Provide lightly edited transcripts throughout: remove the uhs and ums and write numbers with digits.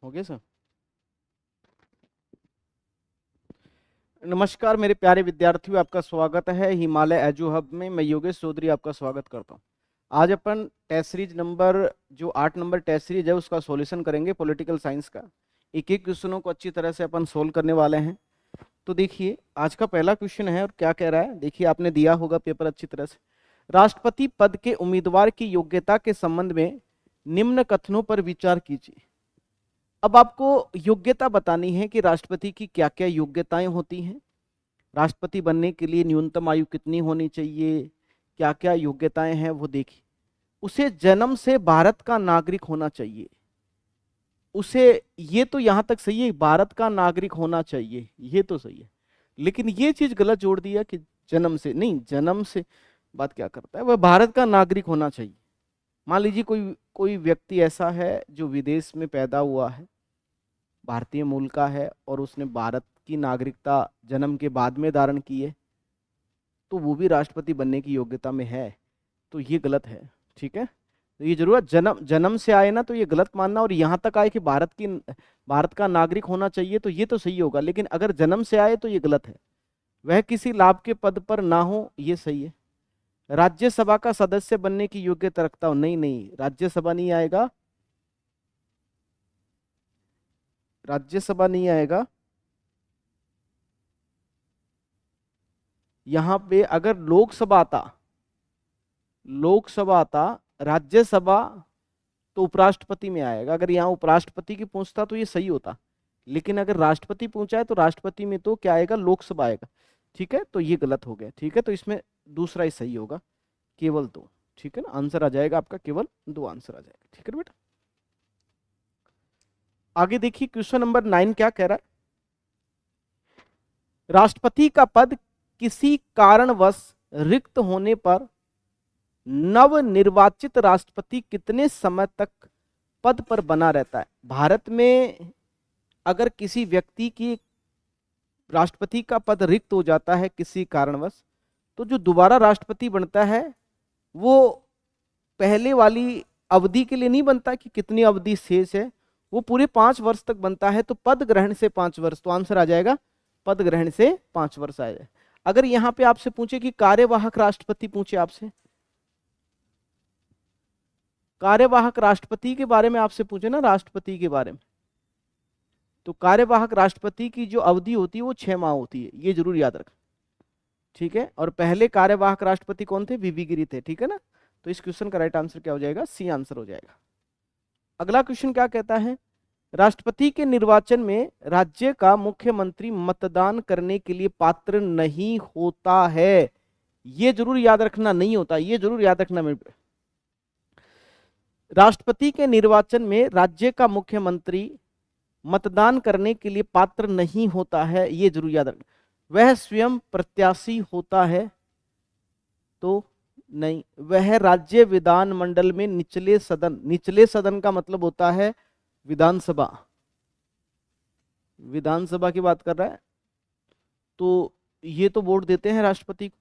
हो गया सर। नमस्कार मेरे प्यारे विद्यार्थियों, आपका स्वागत है हिमालय एजू हब में। मैं योगेश चौधरी आपका स्वागत करता हूं। आज अपन टेस्ट सीरीज नंबर जो 8 नंबर टेस्ट सीरीज है उसका सॉल्यूशन करेंगे पॉलिटिकल साइंस का। एक एक क्वेश्चनों को अच्छी तरह से अपन सोल्व करने वाले हैं। तो देखिए आज का पहला क्वेश्चन है और क्या कह रहा है, देखिए आपने दिया होगा पेपर अच्छी तरह से। राष्ट्रपति पद के उम्मीदवार की योग्यता के संबंध में निम्न कथनों पर विचार कीजिए। अब आपको योग्यता बतानी है कि राष्ट्रपति की क्या क्या योग्यताएं होती हैं, राष्ट्रपति बनने के लिए न्यूनतम आयु कितनी होनी चाहिए, क्या क्या योग्यताएं हैं वो देखिए। उसे जन्म से भारत का नागरिक होना चाहिए, उसे, ये तो यहां तक सही है, भारत का नागरिक होना चाहिए, ये तो सही है। लेकिन ये चीज गलत जोड़ दिया कि जन्म से नहीं, जन्म से बात क्या करता है, वह भारत का नागरिक होना चाहिए। मान लीजिए कोई कोई व्यक्ति ऐसा है जो विदेश में पैदा हुआ है, भारतीय मूल का है और उसने भारत की नागरिकता जन्म के बाद में धारण की है, तो वो भी राष्ट्रपति बनने की योग्यता में है, तो ये गलत है। ठीक है, तो ये जरूर जन्म जन्म से आए ना, तो ये गलत मानना। और यहाँ तक आए कि भारत का नागरिक होना चाहिए, तो ये तो सही होगा। लेकिन अगर जन्म से आए तो ये गलत है। वह किसी लाभ के पद पर ना हो, ये सही है। राज्यसभा का सदस्य बनने की योग्यता रखता हो, नहीं नहीं, राज्यसभा नहीं आएगा, राज्यसभा नहीं आएगा। यहां पे अगर लोकसभा आता, लोकसभा आता, राज्यसभा तो उपराष्ट्रपति में आएगा। अगर यहाँ उपराष्ट्रपति की पूछता तो ये सही होता, लेकिन अगर राष्ट्रपति पूछा है तो राष्ट्रपति में तो क्या आएगा, लोकसभा आएगा। ठीक है, तो ये गलत हो गया। ठीक है, तो इसमें दूसरा ही सही होगा, केवल दो। ठीक है ना, आंसर आ जाएगा आपका, केवल दो आंसर आ जाएगा। ठीक है बेटा, आगे देखिए क्वेश्चन नंबर 9 क्या कह रहा है। राष्ट्रपति का पद किसी कारणवश रिक्त होने पर नव निर्वाचित राष्ट्रपति कितने समय तक पद पर बना रहता है। भारत में अगर किसी व्यक्ति की राष्ट्रपति का पद रिक्त हो जाता है किसी कारणवश, तो जो दोबारा राष्ट्रपति बनता है वो पहले वाली अवधि के लिए नहीं बनता कि कितनी अवधि शेष है, वो पूरे 5 वर्ष तक बनता है। तो पद ग्रहण से 5 वर्ष, तो आंसर आ जाएगा पद ग्रहण से 5 वर्ष आ जाए। अगर यहां पे आपसे पूछे कि कार्यवाहक राष्ट्रपति पूछे आपसे, कार्यवाहक राष्ट्रपति के बारे में आपसे पूछे ना, राष्ट्रपति के बारे में, तो कार्यवाहक राष्ट्रपति की जो अवधि होती है वो 6 माह होती है, ये जरूर याद रखें। ठीक है, और पहले कार्यवाहक राष्ट्रपति कौन थे, वीवी गिरी थे। ठीक है ना, तो इस क्वेश्चन का राइट आंसर क्या हो जाएगा, सी आंसर हो जाएगा। अगला क्वेश्चन क्या कहता है, राष्ट्रपति के निर्वाचन में राज्य का मुख्यमंत्री मतदान करने के लिए पात्र नहीं होता है, ये जरूर याद रखना, नहीं होता, ये जरूर याद रखना मेरे। राष्ट्रपति के निर्वाचन में राज्य का मुख्यमंत्री मतदान करने के लिए पात्र नहीं होता है, ये जरूर याद रखना। वह स्वयं प्रत्याशी होता है, तो नहीं, वह राज्य विधानमंडल में निचले सदन, निचले सदन का मतलब होता है विधानसभा, विधानसभा की बात कर रहा है, तो ये तो वोट देते हैं राष्ट्रपति को।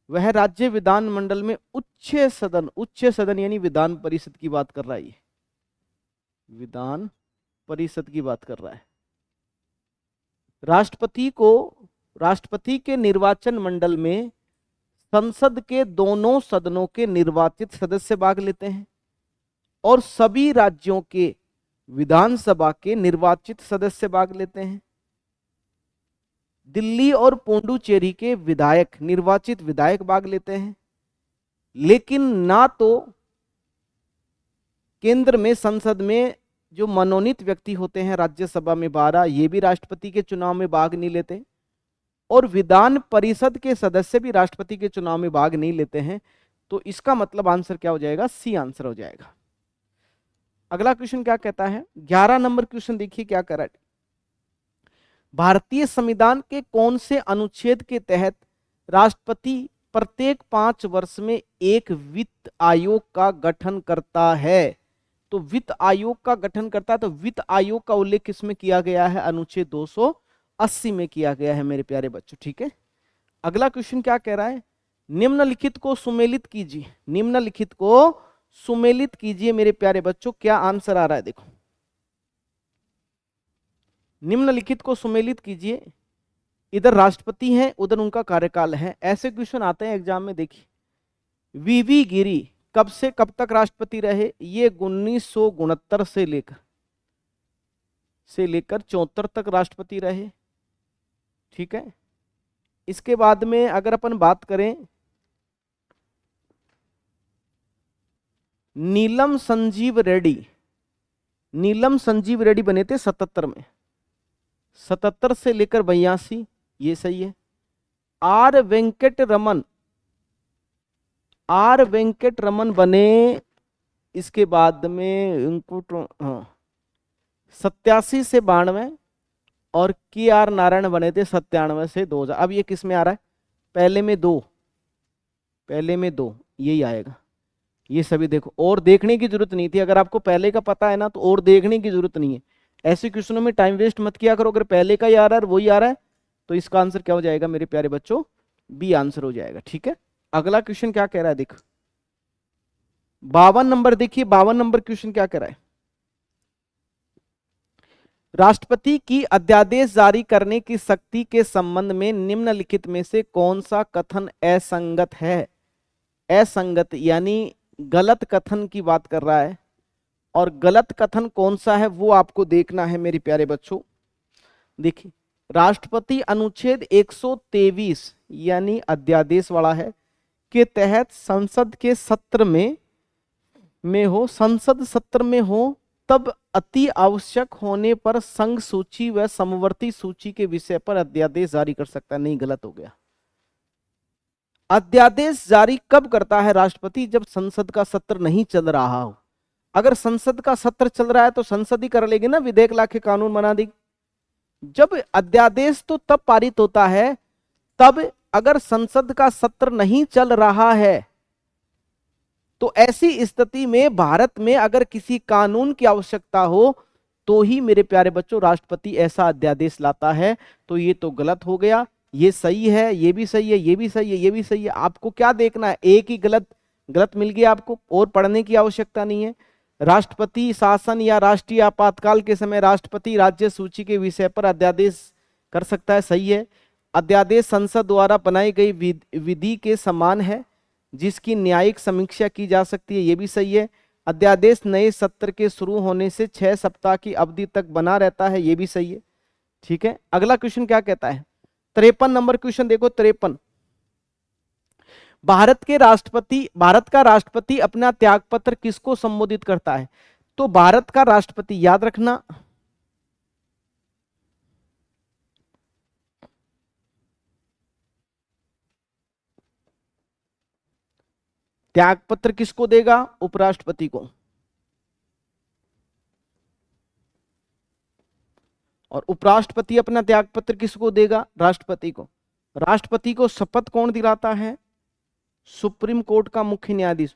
वह राज्य विधानमंडल में उच्च सदन, उच्च सदन यानी विधान परिषद की बात कर रहा है, ये विधान परिषद की बात कर रहा है। राष्ट्रपति को, राष्ट्रपति के निर्वाचन मंडल में संसद के दोनों सदनों के निर्वाचित सदस्य भाग लेते हैं और सभी राज्यों के विधानसभा के निर्वाचित सदस्य भाग लेते हैं। दिल्ली और पुडुचेरी के विधायक, निर्वाचित विधायक भाग लेते हैं, लेकिन ना तो केंद्र में संसद में जो मनोनीत व्यक्ति होते हैं राज्यसभा में 12, ये भी राष्ट्रपति के चुनाव में भाग नहीं लेते, और विधान परिषद के सदस्य भी राष्ट्रपति के चुनाव में भाग नहीं लेते हैं। तो इसका मतलब आंसर क्या हो जाएगा, सी आंसर हो जाएगा। अगला क्वेश्चन क्या कहता है, 11 नंबर क्वेश्चन देखिए क्या कर रहा है। भारतीय संविधान के कौन से अनुच्छेद के तहत राष्ट्रपति प्रत्येक 5 वर्ष में एक वित्त आयोग का गठन करता है। तो वित्त आयोग का गठन करता है, तो वित्त आयोग का उल्लेख किसमें किया गया है, अनुच्छेद 280 में किया गया है मेरे प्यारे बच्चों। ठीक है, अगला क्वेश्चन क्या कह रहा है, निम्नलिखित को सुमेलित कीजिए, निम्नलिखित को सुमेलित कीजिए मेरे प्यारे बच्चों। क्या आंसर आ रहा है देखो, निम्नलिखित को सुमेलित कीजिए। इधर राष्ट्रपति हैं, उधर उनका कार्यकाल है। ऐसे क्वेश्चन आते हैं एग्जाम में। देखिए, वीवी गिरी कब से कब तक राष्ट्रपति रहे? ये 1969 से लेकर 74 तक राष्ट्रपति रहे। ठीक है। इसके बाद में अगर अपन बात करें, नीलम संजीव रेड्डी, नीलम संजीव रेड्डी बने थे 77 में, 77 से लेकर 82, ये सही है। आर वेंकट रमन, आर वेंकट रमन बने इसके बाद में उनको 87 से 92, और के आर नारायण बने थे 97 से 2000। अब ये किस में आ रहा है? पहले में दो, पहले में दो, यही आएगा। ये सभी देखो, और देखने की जरूरत नहीं थी। अगर आपको पहले का पता है ना तो और देखने की जरूरत नहीं है। ऐसे क्वेश्चनों में टाइम वेस्ट मत किया करो। अगर पहले का ही आ रहा है वही आ रहा है तो इसका आंसर क्या हो जाएगा मेरे प्यारे बच्चों? बी आंसर हो जाएगा। ठीक है। अगला क्वेश्चन क्या कह रहा है देखो, 52 नंबर। देखिए 52 नंबर क्वेश्चन क्या कह रहा है, राष्ट्रपति की अध्यादेश जारी करने की शक्ति के संबंध में निम्नलिखित में से कौन सा कथन असंगत है? असंगत यानी गलत कथन की बात कर रहा है, और गलत कथन कौन सा है वो आपको देखना है मेरे प्यारे बच्चों। देखिए, राष्ट्रपति अनुच्छेद 123 यानी अध्यादेश वाला है के तहत संसद के सत्र में हो, संसद सत्र में हो तब अति आवश्यक होने पर संघ सूची व समवर्ती सूची के विषय पर अध्यादेश जारी कर सकता है। नहीं, गलत हो गया। अध्यादेश जारी कब करता है राष्ट्रपति? जब संसद का सत्र नहीं चल रहा हो। अगर संसद का सत्र चल रहा है तो संसद ही कर लेगी ना, विधेयक लाके कानून बना देगी। जब अध्यादेश तो तब पारित होता है तब अगर संसद का सत्र नहीं चल रहा है, तो ऐसी स्थिति में भारत में अगर किसी कानून की आवश्यकता हो तो ही मेरे प्यारे बच्चों राष्ट्रपति ऐसा अध्यादेश लाता है। तो ये तो गलत हो गया। ये सही है, ये भी सही है, ये भी सही है, ये भी सही है। आपको क्या देखना है? एक ही गलत गलत मिल गया आपको, और पढ़ने की आवश्यकता नहीं है। राष्ट्रपति शासन या राष्ट्रीय आपातकाल के समय राष्ट्रपति राज्य सूची के विषय पर अध्यादेश कर सकता है, सही है। अध्यादेश संसद द्वारा बनाई गई विधि के समान है जिसकी न्यायिक समीक्षा की जा सकती है, ये भी सही है। अध्यादेश नए सत्र के शुरू होने से 6 सप्ताह की अवधि तक बना रहता है, ये भी सही है। ठीक है। अगला क्वेश्चन क्या कहता है, 53 नंबर क्वेश्चन देखो, 53। भारत का राष्ट्रपति अपना त्यागपत्र किसको संबोधित करता है? तो भारत का राष्ट्रपति, याद रखना, त्यागपत्र किसको देगा? उपराष्ट्रपति को। और उपराष्ट्रपति अपना त्यागपत्र किसको देगा? राष्ट्रपति को। राष्ट्रपति को शपथ कौन दिलाता है? सुप्रीम कोर्ट का मुख्य न्यायाधीश,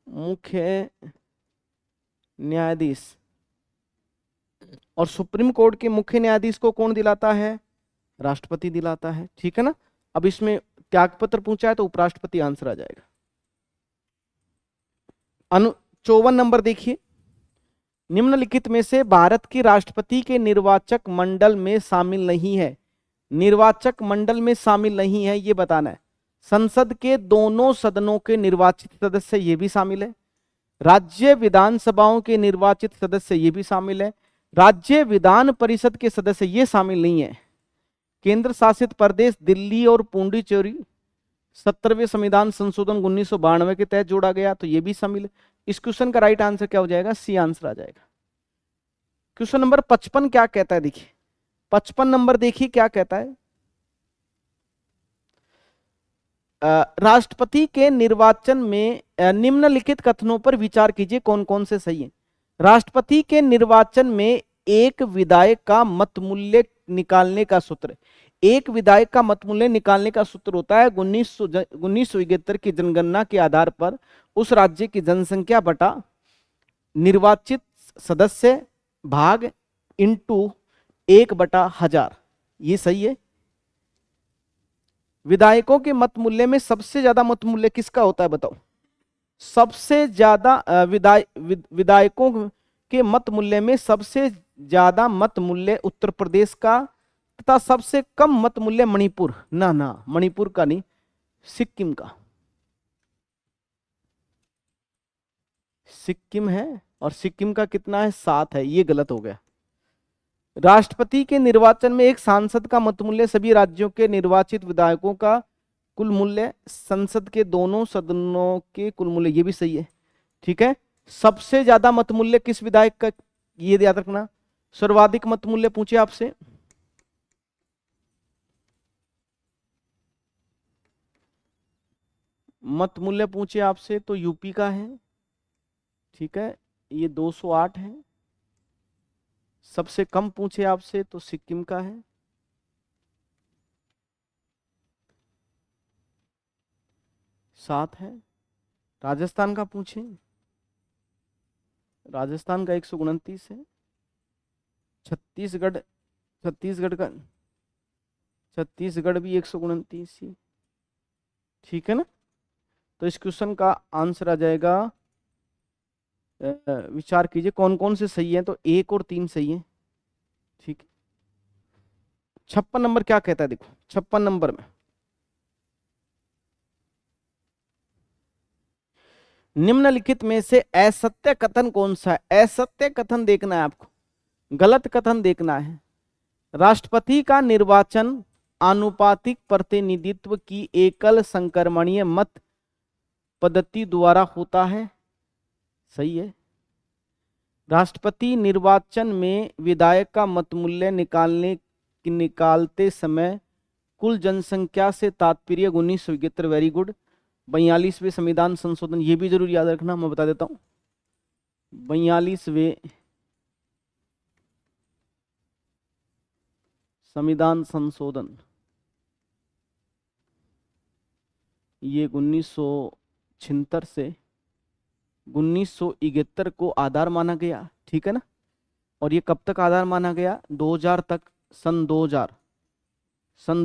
मुख्य न्यायाधीश। और सुप्रीम कोर्ट के मुख्य न्यायाधीश को कौन दिलाता है? राष्ट्रपति दिलाता है। ठीक है ना। अब इसमें त्यागपत्र पूछा है तो उपराष्ट्रपति आंसर आ जाएगा। 54 नंबर देखिए, निम्नलिखित में से भारत के राष्ट्रपति के निर्वाचक मंडल में शामिल नहीं है। निर्वाचक मंडल में शामिल नहीं है ये बताना है। संसद के दोनों सदनों के निर्वाचित सदस्य ये भी शामिल है। राज्य विधानसभाओं के निर्वाचित सदस्य ये भी शामिल है। राज्य विधान परिषद के सदस्य ये शामिल नहीं है। केंद्र शासित प्रदेश दिल्ली और पुडुचेरी 17वें संविधान संशोधन 1992 के तहत जोड़ा गया, तो ये भी शामिल है। इस क्वेश्चन का राइट आंसर क्या हो जाएगा? सी आंसर आ जाएगा। क्वेश्चन नंबर 55 क्या कहता है देखिए, 55 नंबर देखिए क्या कहता है, राष्ट्रपति के निर्वाचन में निम्नलिखित कथनों पर विचार कीजिए कौन कौन से सही है। राष्ट्रपति के निर्वाचन में एक विधायक का मत मूल्य निकालने का सूत्र, एक विधायक का मत मूल्य निकालने का सूत्र होता है 1971 की जनगणना के आधार पर उस राज्य की जनसंख्या बटा निर्वाचित सदस्य भाग इंटू 1/1000। ये सही है। विधायकों के मत मूल्य में सबसे ज्यादा मत मूल्य किसका होता है बताओ? सबसे ज्यादा विधायकों के मत मूल्य में सबसे ज्यादा मत मूल्य उत्तर प्रदेश का तथा सबसे कम मत मूल्य मणिपुर, ना ना मणिपुर का नहीं, सिक्किम का। सिक्किम है, और सिक्किम का कितना है, 7 है, ये गलत हो गया। राष्ट्रपति के निर्वाचन में एक सांसद का मत मूल्य सभी राज्यों के निर्वाचित विधायकों का कुल मूल्य संसद के दोनों सदनों के कुल मूल्य, ये भी सही है। ठीक है, सबसे ज्यादा मत मूल्य किस विधायक का, ये याद रखना। सर्वाधिक मत मूल्य पूछे आपसे, मत मूल्य पूछे आपसे तो यूपी का है। ठीक है, ये 208 है। सबसे कम पूछे आपसे तो सिक्किम का है, 7 है। राजस्थान का पूछे, राजस्थान का 129 है। छत्तीसगढ़, छत्तीसगढ़ का, छत्तीसगढ़ भी 129 ही। ठीक है ना, तो इस क्वेश्चन का आंसर आ जाएगा, विचार कीजिए कौन कौन से सही है, तो 1 और 3 सही है। ठीक है, 56 नंबर क्या कहता है, देखो 56 नंबर में, निम्नलिखित में से असत्य कथन कौन सा है। असत्य कथन देखना है आपको, गलत कथन देखना है। राष्ट्रपति का निर्वाचन आनुपातिक प्रतिनिधित्व की एकल संक्रमणीय मत पद्धति द्वारा होता है, सही है। राष्ट्रपति निर्वाचन में विधायक का मत मूल्य निकालते समय कुल जनसंख्या से तात्पर्य 1971, वेरी गुड। 42वें संविधान संशोधन, ये भी जरूर याद रखना, मैं बता देता हूं। 42वें संविधान संशोधन, ये 1976 से 1971 को आधार माना गया। ठीक है ना, और ये कब तक आधार माना गया, 2000 तक, सन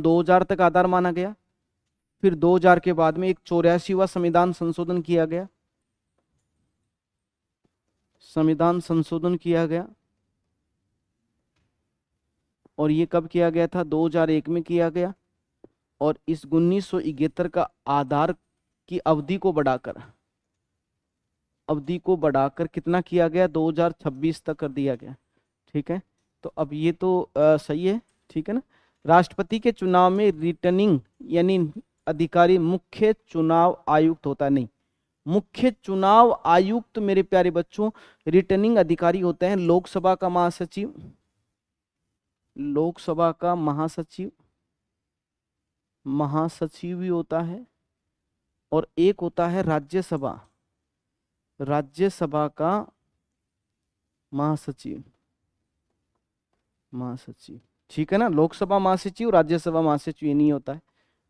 2000 तक आधार माना गया। फिर 2000 के बाद में एक 84वां संविधान संशोधन किया गया, संविधान संशोधन किया गया, और ये कब किया गया था, 2001 में किया गया। और इस 1971 का आधार की अवधि को बढ़ाकर कितना किया गया, 2026 तक कर दिया गया। ठीक है, तो अब ये तो सही है। ठीक है ना, राष्ट्रपति के चुनाव में रिटर्निंग यानी अधिकारी मुख्य चुनाव आयुक्त होता है, नहीं, मुख्य चुनाव आयुक्त मेरे प्यारे बच्चों रिटर्निंग अधिकारी होते हैं। लोकसभा का महासचिव, लोकसभा का महासचिव, महासचिव भी होता है, और एक होता है राज्यसभा, राज्यसभा का महासचिव, महासचिव। ठीक है ना, लोकसभा महासचिव, राज्यसभा महासचिव, ये नहीं होता है।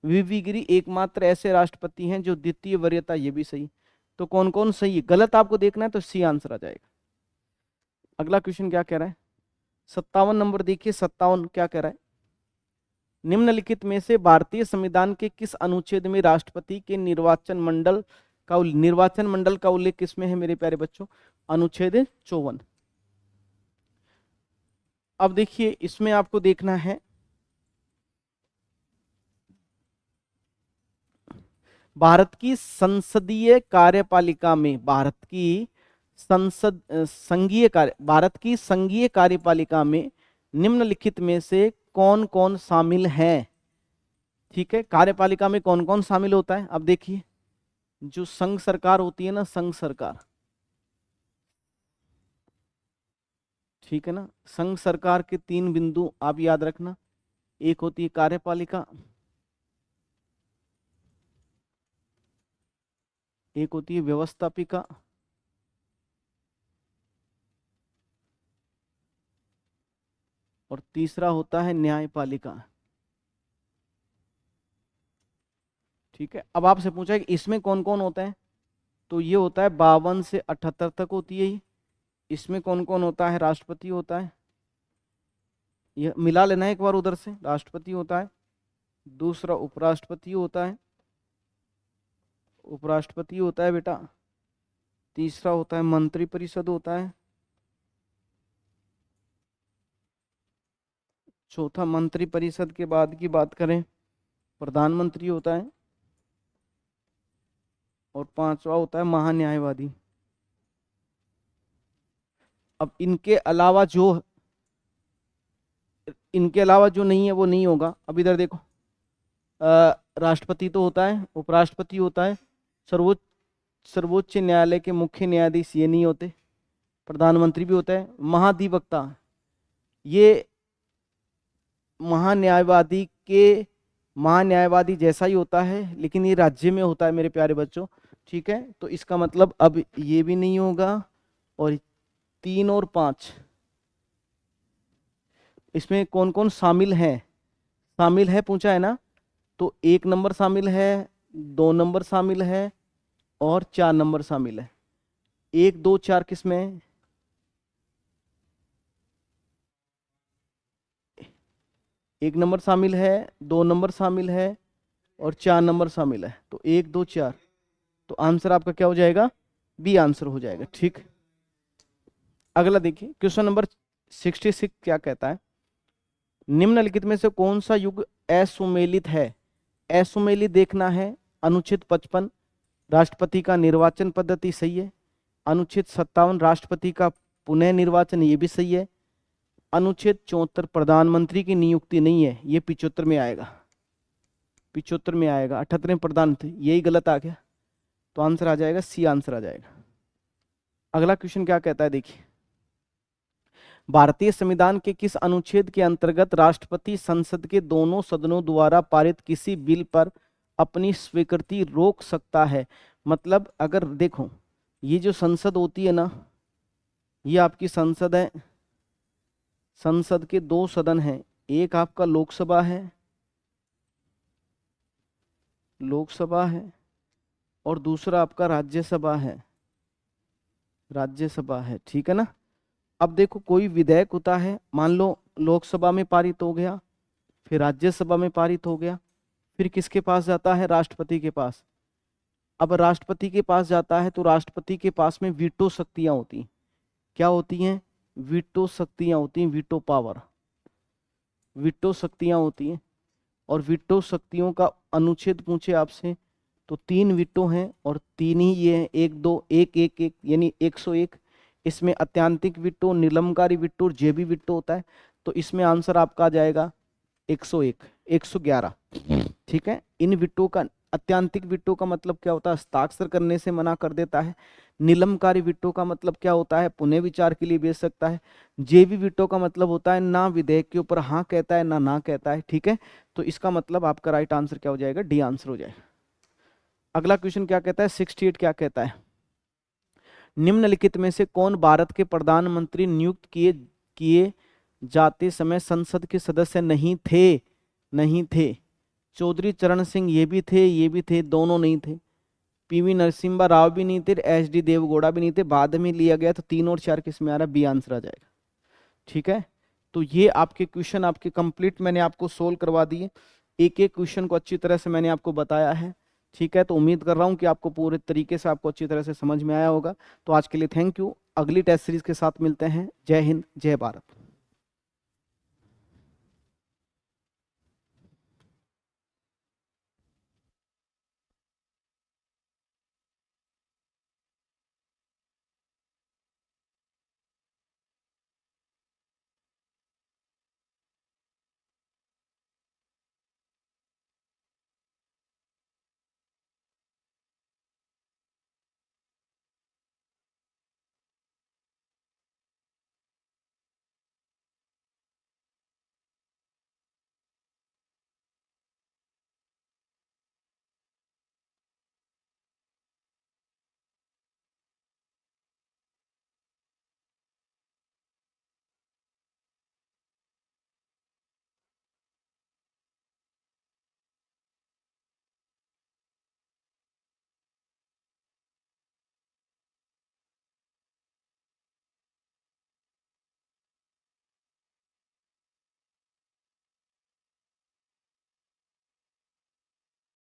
वीवी गिरी एकमात्र ऐसे राष्ट्रपति हैं जो द्वितीय वरीयता, ये भी सही। तो कौन कौन सही है, गलत आपको देखना है तो सी आंसर आ जाएगा। अगला क्वेश्चन क्या कह रहा है, 57 नंबर देखिए, 57 क्या कह रहा है, निम्नलिखित में से भारतीय संविधान के किस अनुच्छेद में राष्ट्रपति के निर्वाचन मंडल का उल्लेख किसमें है मेरे प्यारे बच्चों, अनुच्छेद 54। अब देखिए इसमें आपको देखना है, भारत की संसदीय कार्यपालिका में, भारत की संघीय कार्यपालिका में निम्नलिखित में से कौन कौन शामिल है। ठीक है, कार्यपालिका में कौन कौन शामिल होता है। अब देखिए, जो संघ सरकार होती है ना, संघ सरकार, ठीक है ना, संघ सरकार के 3 बिंदु आप याद रखना, एक होती है कार्यपालिका, एक होती है व्यवस्थापिका, और तीसरा होता है न्यायपालिका। ठीक है, अब आपसे पूछा है कि इसमें कौन कौन होता है, तो ये होता है 52 से 78 तक होती है ये। इसमें कौन कौन होता है, राष्ट्रपति होता है, ये मिला लेना है एक बार, उधर से राष्ट्रपति होता है, दूसरा उपराष्ट्रपति होता है, उपराष्ट्रपति होता है बेटा, तीसरा होता है मंत्रिपरिषद होता है, चौथा मंत्री परिषद के बाद की बात करें प्रधानमंत्री होता है, और पांचवा होता है महान्यायवादी। अब इनके अलावा जो नहीं है वो नहीं होगा। अब इधर देखो, राष्ट्रपति तो होता है, उपराष्ट्रपति होता है, सर्वोच्च सर्वोच्च न्यायालय के मुख्य न्यायाधीश ये नहीं होते, प्रधानमंत्री भी होता है, महाधिवक्ता ये महान्यायवादी जैसा ही होता है, लेकिन ये राज्य में होता है मेरे प्यारे बच्चों। ठीक है, तो इसका मतलब अब ये भी नहीं होगा। और 3 और 5 इसमें कौन कौन शामिल है पूछा है ना, तो 1 नंबर शामिल है, 2 नंबर शामिल है और 4 नंबर शामिल है। 1 2 4 किसमें? 1 नंबर शामिल है, 2 नंबर शामिल है और 4 नंबर शामिल है। तो 1 2 4, तो आंसर आपका क्या हो जाएगा? बी आंसर हो जाएगा। ठीक, अगला देखिए क्वेश्चन नंबर 66 क्या कहता है, निम्नलिखित में से कौन सा युग असुमेलित है? असुमेलित देखना है। अनुच्छेद 55 राष्ट्रपति का निर्वाचन पद्धति सही है। अनुच्छेद 57 राष्ट्रपति का पुनः निर्वाचन, ये भी सही है। अनुच्छेद 74 प्रधानमंत्री की नियुक्ति नहीं है, ये 75 में आएगा, 75 में आएगा। 78 में प्रधानमंत्री, यही गलत आ गया, तो आंसर आ जाएगा सी आंसर आ जाएगा। अगला क्वेश्चन क्या कहता है देखिए, भारतीय संविधान के किस अनुच्छेद के अंतर्गत राष्ट्रपति संसद के दोनों सदनों द्वारा पारित किसी बिल पर अपनी स्वीकृति रोक सकता है? मतलब अगर देखो, ये जो संसद होती है ना, ये आपकी संसद है, संसद के 2 सदन हैं, एक आपका लोकसभा है और दूसरा आपका राज्यसभा है, ठीक है ना। अब देखो, कोई विधेयक होता है, मान लो लोकसभा में पारित हो गया, फिर राज्यसभा में पारित हो गया, फिर किसके पास जाता है? राष्ट्रपति के पास। अब राष्ट्रपति के पास जाता है तो राष्ट्रपति के पास में वीटो शक्तियां होती हैं। क्या होती हैं? वीटो शक्तियां होती हैं, वीटो पावर, वीटो शक्तियां होती हैं। और वीटो शक्तियों का अनुच्छेद पूछे आपसे तो 3 वीटो हैं और 3 ही ये हैं, 1 2 1 1 1 यानी 101। इसमें अत्यंतिक वीटो, निलंबकारी वीटो और जेबी वीटो होता है। तो इसमें आंसर आपका आ जाएगा 101 111। ठीक है, इन वीटो का, अत्यंतिक वीटो का मतलब क्या होता है? हस्ताक्षर करने से मना कर देता है। निलंबकारी वीटो का मतलब क्या होता है? पुनः विचार के लिए भेज सकता है। जेबी वीटो का मतलब होता है ना विधेयक के ऊपर हाँ कहता है ना कहता है। ठीक है, तो इसका मतलब आपका राइट आंसर क्या हो जाएगा? डी आंसर हो जाएगा। अगला क्वेश्चन क्या कहता है? 68 क्या कहता है, निम्नलिखित में से कौन भारत के प्रधानमंत्री नियुक्त किए जाते समय संसद के सदस्य नहीं थे? चौधरी चरण सिंह ये भी थे, दोनों नहीं थे। पीवी नरसिम्हा राव भी नहीं थे, एचडी देवगौड़ा भी नहीं थे, बाद में लिया गया। तो 3 और 4 किस में आ रहा है? बी आंसर आ जाएगा। ठीक है, तो ये आपके क्वेश्चन आपके कंप्लीट मैंने आपको सोल्व करवा दिए। एक एक क्वेश्चन को अच्छी तरह से मैंने आपको बताया है। ठीक है, तो उम्मीद कर रहा हूँ कि आपको पूरे तरीके से आपको अच्छी तरह से समझ में आया होगा। तो आज के लिए थैंक यू। अगली टेस्ट सीरीज के साथ मिलते हैं। जय हिंद, जय भारत।